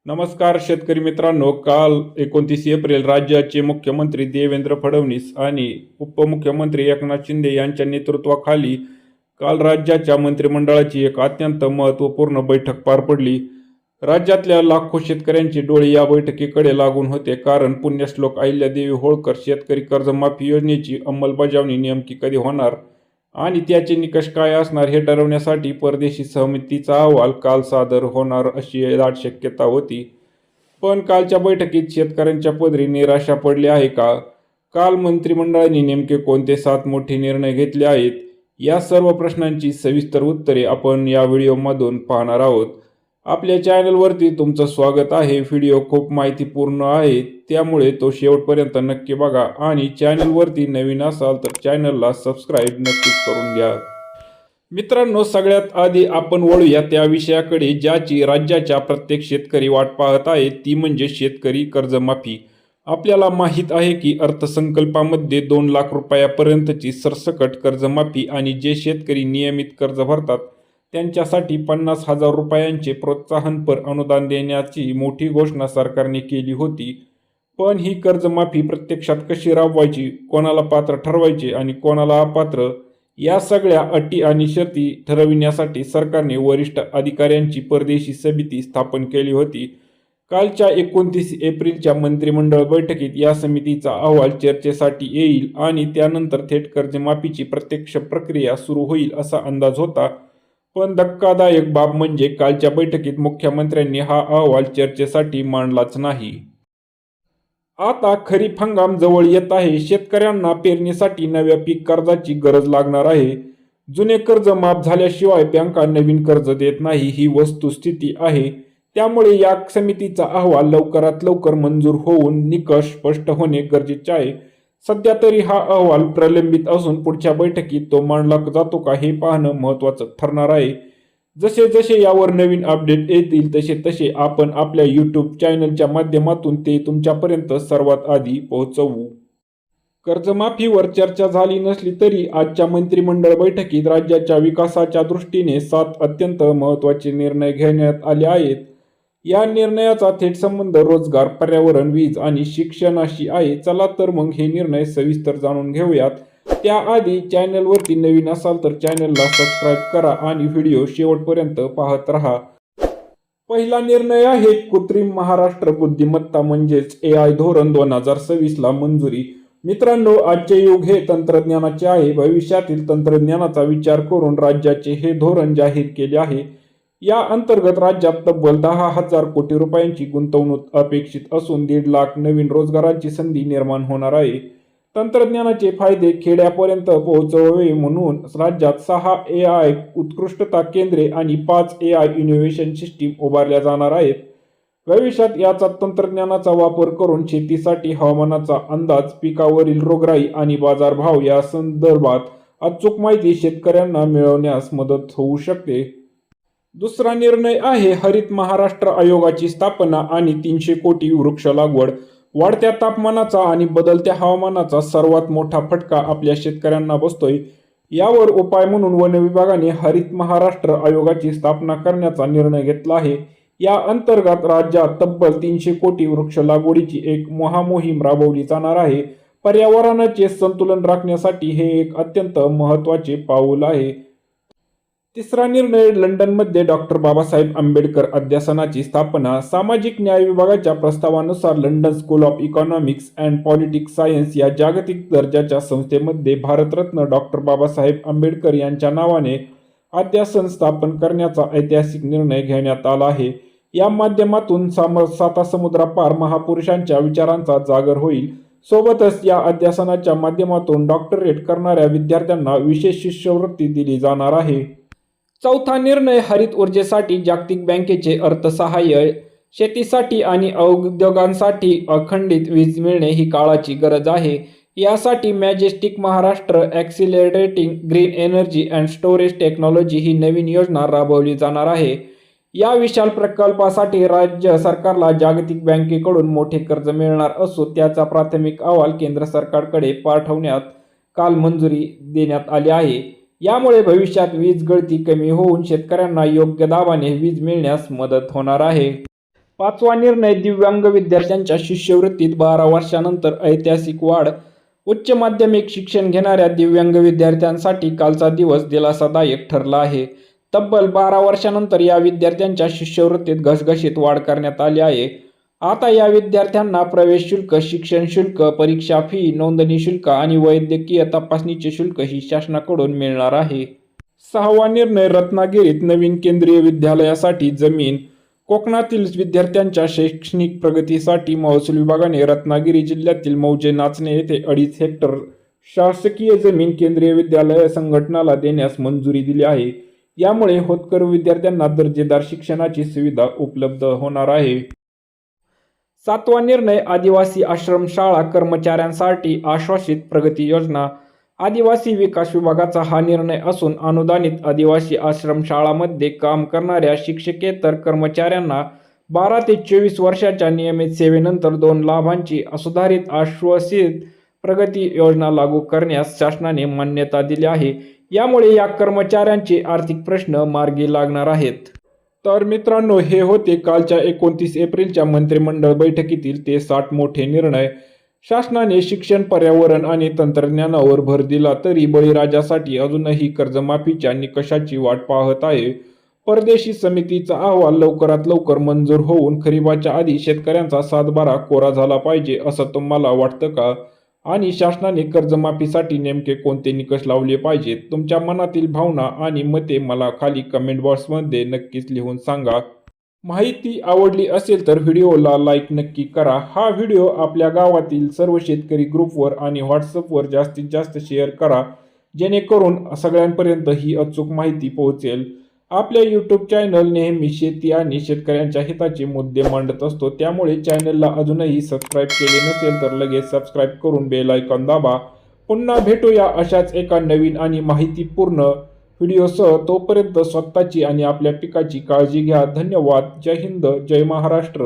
नमस्कार शेतकरी मित्रांनो, काल 29 एप्रिल राज्याचे मुख्यमंत्री देवेंद्र फडणवीस आणि उपमुख्यमंत्री एकनाथ शिंदे यांच्या नेतृत्वाखाली काल राज्याच्या मंत्रिमंडळाची एक अत्यंत महत्त्वपूर्ण बैठक पार पडली. राज्यातल्या लाखो शेतकऱ्यांचे डोळे या बैठकीकडे लागून होते, कारण पुण्यश्लोक अहिल्यादेवी होळकर शेतकरी कर्जमाफी योजनेची अंमलबजावणी नेमकी कधी होणार आणि त्याचे निकष काय असणार हे ठरवण्यासाठी परदेशी समितीचा अहवाल काल सादर होणार अशी दाट शक्यता होती. पण कालच्या बैठकीत शेतकऱ्यांच्या पदरी निराशा पडली आहे का? काल मंत्रिमंडळाने नेमके कोणते 7 मोठे निर्णय घेतले आहेत? या सर्व प्रश्नांची सविस्तर उत्तरे आपण या व्हिडिओमधून पाहणार आहोत. आपल्या चॅनलवरती तुमचं स्वागत आहे. व्हिडिओ खूप माहितीपूर्ण आहे, त्यामुळे तो शेवटपर्यंत नक्की बघा आणि चॅनलवरती नवीन असाल तर चॅनलला सबस्क्राईब नक्कीच करून घ्या. मित्रांनो, सगळ्यात आधी आपण वळूया त्या विषयाकडे ज्याची राज्याच्या प्रत्येक शेतकरी वाट पाहत आहे, ती म्हणजे शेतकरी कर्जमाफी. आपल्याला माहीत आहे की अर्थसंकल्पामध्ये 2 लाख रुपयापर्यंतची सरसकट कर्जमाफी आणि जे शेतकरी नियमित कर्ज भरतात त्यांच्यासाठी 50,000 रुपयांचे प्रोत्साहनपर अनुदान देण्याची मोठी घोषणा सरकारने केली होती. पण ही कर्जमाफी प्रत्यक्षात कशी राबवायची, कोणाला पात्र ठरवायचे आणि कोणाला अपात्र, या सगळ्या अटी आणि शर्ती ठरविण्यासाठी सरकारने वरिष्ठ अधिकाऱ्यांची परदेशी समिती स्थापन केली होती. कालच्या 29 एप्रिलच्या मंत्रिमंडळ बैठकीत या समितीचा अहवाल चर्चेसाठी येईल आणि त्यानंतर थेट कर्जमाफीची प्रत्यक्ष प्रक्रिया सुरू होईल असा अंदाज होता. पण धक्कादायक बाब म्हणजे कालच्या बैठकीत मुख्यमंत्र्यांनी हा अहवाल चर्चेसाठी मांडलाच नाही. आता खरीप हंगाम जवळ येत आहे. शेतकऱ्यांना पेरणीसाठी नव्या पीक कर्जाची गरज लागणार आहे. जुने कर्ज माफ झाल्याशिवाय बँका नवीन कर्ज देत नाही, ही वस्तुस्थिती आहे. त्यामुळे या समितीचा अहवाल लवकरात लवकर मंजूर होऊन निकष स्पष्ट होणे गरजेचे आहे. सध्या तरी हा अहवाल प्रलंबित असून पुढच्या बैठकीत तो मांडला जातो का हे पाहणं महत्त्वाचं ठरणार आहे. जसे जसे यावर नवीन अपडेट येतील तसे तसे आपण आपल्या यूट्यूब चॅनलच्या माध्यमातून ते तुमच्यापर्यंत सर्वात आधी पोहोचवू. कर्जमाफीवर चर्चा झाली नसली तरी आजच्या मंत्रिमंडळ बैठकीत राज्याच्या विकासाच्या दृष्टीने 7 अत्यंत महत्त्वाचे निर्णय घेण्यात आले आहेत. या निर्णयाचा थेट संबंध रोजगार, पर्यावरण, वीज आणि शिक्षणाशी आहे. चला तर मग हे निर्णय सविस्तर जाणून घेऊयात. त्याआधी चॅनलवरती नवीन असाल तर चॅनलला सबस्क्राईब करा आणि व्हिडिओ शेवटपर्यंत पाहत राहा. पहिला निर्णय आहे कृत्रिम महाराष्ट्र बुद्धिमत्ता म्हणजेच AI धोरण 2026 ला मंजुरी. मित्रांनो, आजचे युग हे तंत्रज्ञानाचे आहे. भविष्यातील तंत्रज्ञानाचा विचार करून राज्याचे हे धोरण जाहीर केले आहे. या अंतर्गत राज्यात तब्बल 10,000 कोटी रुपयांची गुंतवणूक अपेक्षित असून 1.5 लाख नवीन रोजगारांची संधी निर्माण होणार आहे. तंत्रज्ञानाचे फायदे खेड्यापर्यंत पोहोचवावे म्हणून राज्यात 6 AI उत्कृष्टता केंद्रे आणि 5 AI इनोव्हेशन सिस्टीम उभारल्या जाणार आहेत. भविष्यात याचा तंत्रज्ञानाचा वापर करून शेतीसाठी हवामानाचा अंदाज, पिकावरील रोगराई आणि बाजारभाव या संदर्भात अचूक माहिती शेतकऱ्यांना मिळवण्यास मदत होऊ शकते. दुसरा निर्णय आहे हरित महाराष्ट्र आयोगाची स्थापना आणि 300 कोटी वृक्ष लागवड. वाढत्या तापमानाचा आणि बदलत्या हवामानाचा सर्वात मोठा फटका आपल्या शेतकऱ्यांना बसतोय. यावर उपाय म्हणून वन विभागाने हरित महाराष्ट्र आयोगाची स्थापना करण्याचा निर्णय घेतला आहे. या अंतर्गत राज्यात तब्बल 300 कोटी वृक्ष लागवडीची एक महामोहीम राबवली जाणार आहे. पर्यावरणाचे संतुलन राखण्यासाठी हे एक अत्यंत महत्त्वाचे पाऊल आहे. तिसरा निर्णय लंडनमध्ये डॉक्टर बाबासाहेब आंबेडकर अध्यासनाची स्थापना. सामाजिक न्याय विभागाच्या प्रस्तावानुसार London school of economics and politics science या जागतिक दर्जाच्या संस्थेमध्ये भारतरत्न डॉक्टर बाबासाहेब आंबेडकर यांच्या नावाने अध्यासन स्थापन करण्याचा ऐतिहासिक निर्णय घेण्यात आला आहे. या माध्यमातून सातासमुद्रापार महापुरुषांच्या विचारांचा जागर होईल. सोबतच या अध्यासनाच्या माध्यमातून डॉक्टरेट करणाऱ्या विद्यार्थ्यांना विशेष शिष्यवृत्ती दिली जाणार आहे. चौथा निर्णय हरित ऊर्जेसाठी जागतिक बँकेचे अर्थसहाय्य. शेतीसाठी आणि उद्योगांसाठी अखंडित वीज मिळणे ही काळाची गरज आहे. यासाठी majestic Maharashtra accelerating green energy and storage technology ही नवीन योजना राबवली जाणार आहे. या विशाल प्रकल्पासाठी राज्य सरकारला जागतिक बँकेकडून मोठे कर्ज मिळणार असून त्याचा प्राथमिक अहवाल केंद्र सरकारकडे पाठवण्यात काल मंजुरी देण्यात आली आहे. यामुळे भविष्यात वीज गळती कमी होऊन शेतकऱ्यांना योग्य दाबाने वीज मिळण्यास मदत होणार आहे. पाचवा निर्णय, दिव्यांग विद्यार्थ्यांच्या शिष्यवृत्तीत 12 वर्षानंतर ऐतिहासिक वाढ. उच्च माध्यमिक शिक्षण घेणाऱ्या दिव्यांग विद्यार्थ्यांसाठी कालचा दिवस दिलासादायक ठरला आहे. तब्बल 12 वर्षानंतर या विद्यार्थ्यांच्या शिष्यवृत्तीत घसघशीत वाढ करण्यात आली आहे. आता या विद्यार्थ्यांना प्रवेश शुल्क, शिक्षण शुल्क, परीक्षा फी, नोंदणी शुल्क आणि वैद्यकीय तपासणीचे शुल्क ही शासनाकडून मिळणार आहे. सहावा निर्णय, रत्नागिरीत नवीन केंद्रीय विद्यालयासाठी जमीन. कोकणातील विद्यार्थ्यांच्या शैक्षणिक प्रगतीसाठी महसूल विभागाने रत्नागिरी जिल्ह्यातील मौजे नाचणे येथे 2.5 हेक्टर शासकीय जमीन केंद्रीय विद्यालय संघटनाला देण्यास मंजुरी दिली आहे. यामुळे होतकरू विद्यार्थ्यांना दर्जेदार शिक्षणाची सुविधा उपलब्ध होणार आहे. सातवा निर्णय, आदिवासी आश्रमशाळा कर्मचाऱ्यांसाठी आश्वासित प्रगती योजना. आदिवासी विकास विभागाचा हा निर्णय असून अनुदानित आदिवासी आश्रमशाळांमध्ये काम करणाऱ्या शिक्षकेतर कर्मचाऱ्यांना 12 ते 24 वर्षाच्या नियमित सेवेनंतर 2 लाभांची सुधारित आश्वासित प्रगती योजना लागू करण्यास शासनाने मान्यता दिली आहे. यामुळे या कर्मचाऱ्यांचे आर्थिक प्रश्न मार्गी लागणार आहेत. तर मित्रांनो, हे होते कालच्या 29 एप्रिलच्या मंत्रिमंडळ बैठकीतील ते 60 मोठे निर्णय. शासनाने शिक्षण, पर्यावरण आणि तंत्रज्ञानावर भर दिला तरी बळीराजासाठी अजूनही कर्जमाफीच्या निकषाची वाट पाहत आहे. परदेशी समितीचा अहवाल लवकरात लवकर मंजूर होऊन खरीपाच्या आधी शेतकऱ्यांचा सातबारा कोरा झाला पाहिजे असं तुम्हाला वाटतं का? आणि शासनाने कर्जमाफीसाठी नेमके कोणते निकष लावले पाहिजेत? तुमच्या मनातील भावना आणि मते मला खाली कमेंट बॉक्समध्ये नक्कीच लिहून सांगा. माहिती आवडली असेल तर व्हिडिओला लाईक नक्की करा. हा व्हिडिओ आपल्या गावातील सर्व शेतकरी ग्रुपवर आणि व्हॉट्सअपवर जास्तीत जास्त शेअर करा, जेणेकरून सगळ्यांपर्यंत ही अचूक माहिती पोहोचेल. आपल्या यूट्यूब चॅनल नेहमी शेती आणि शेतकऱ्यांच्या हिताचे मुद्दे मांडत असतो, त्यामुळे चॅनलला अजूनही सबस्क्राईब केले नसेल तर लगेच सबस्क्राईब करून बेल आयकॉन दाबा. पुन्हा भेटूया अशाच एका नवीन आणि माहितीपूर्ण व्हिडिओसह. तोपर्यंत स्वतःची आणि आपल्या पिकाची काळजी घ्या. धन्यवाद. जय हिंद, जय महाराष्ट्र.